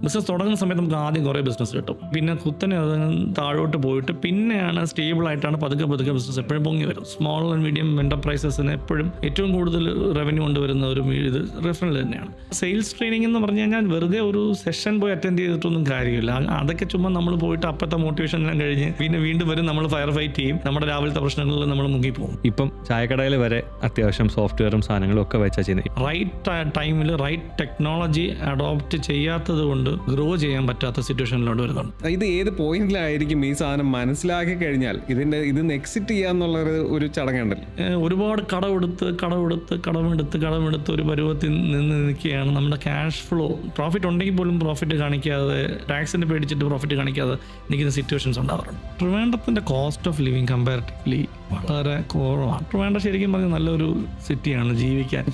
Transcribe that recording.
Business തുടങ്ങുന്ന സമയത്ത് നമുക്ക് ആദ്യം കുറേ ബിസിനസ് കിട്ടും, പിന്നെ കുത്തനെ അത് താഴോട്ട് പോയിട്ട് പിന്നെയാണ് സ്റ്റേബിളായിട്ടാണ് പതുക്കെ ബിസിനസ് എപ്പോഴും പൊങ്ങി വരും. സ്മോൾ ആൻഡ് മീഡിയം എൻ്റർപ്രൈസസിന് എപ്പോഴും ഏറ്റവും കൂടുതൽ റവന്യൂ കൊണ്ടുവരുന്ന ഒരു ഇത് റെഫറൽ തന്നെയാണ്. സെയിൽസ് ട്രെയിനിങ് എന്ന് പറഞ്ഞു കഴിഞ്ഞാൽ വെറുതെ ഒരു സെഷൻ പോയി അറ്റൻഡ് ചെയ്തിട്ടൊന്നും കാര്യമില്ല. അതൊക്കെ ചുമ്മാ നമ്മൾ പോയിട്ട് അപ്പത്തെ മോട്ടിവേഷൻ എല്ലാം കഴിഞ്ഞ് പിന്നെ വീണ്ടും വരും, നമ്മൾ ഫയർ ഫൈറ്റ് ചെയ്യും, നമ്മുടെ രാവിലത്തെ പ്രശ്നങ്ങളിൽ നമ്മൾ മുങ്ങിപ്പോകും. ഇപ്പം ചായക്കടയിൽ വരെ അത്യാവശ്യം സോഫ്റ്റ്വെയറും സാധനങ്ങളും ഒക്കെ വെച്ചാൽ ചെയ്യുന്നത്. റൈറ്റ് ടൈമിൽ റൈറ്റ് ടെക്നോളജി അഡോപ്റ്റ് ചെയ്യാത്തത് കൊണ്ട് ഗ്രോ ചെയ്യാൻ പറ്റാത്ത സിറ്റുവേഷനിലോട്ട് വരുന്നുണ്ട്. ഇത് ഏത് പോയിന്റിലായിരിക്കും ഈ സാധനം മനസ്സിലാക്കി കഴിഞ്ഞാൽ ഇതിന്ന് എക്സിറ്റ് ചെയ്യാന്നുള്ള ഒരു ചടങ്ങുണ്ടല്ലോ. ഒരുപാട് കടമെടുത്ത് ഒരു പരുവത്തിൽ നിന്ന് നിൽക്കുകയാണ്. നമ്മുടെ ക്യാഷ് ഫ്ലോ, പ്രോഫിറ്റ് ഉണ്ടെങ്കിൽ പോലും പ്രോഫിറ്റ് കാണിക്കാതെ, ടാക്സിന് പേടിച്ചിട്ട് പ്രോഫിറ്റ് കാണിക്കാതെ നിൽക്കുന്ന സിറ്റുവേഷൻസ് ഉണ്ടാവാറുണ്ട്. ട്രിവാൻഡ്രത്തിൻ്റെ കോസ്റ്റ് ഓഫ് ലിവിങ് കമ്പാരിറ്റീവ്ലി വളരെ കുറവാണ്. ട്രിവാൻഡ്രം ശരിക്കും പറഞ്ഞാൽ നല്ലൊരു സിറ്റിയാണ് ജീവിക്കാൻ.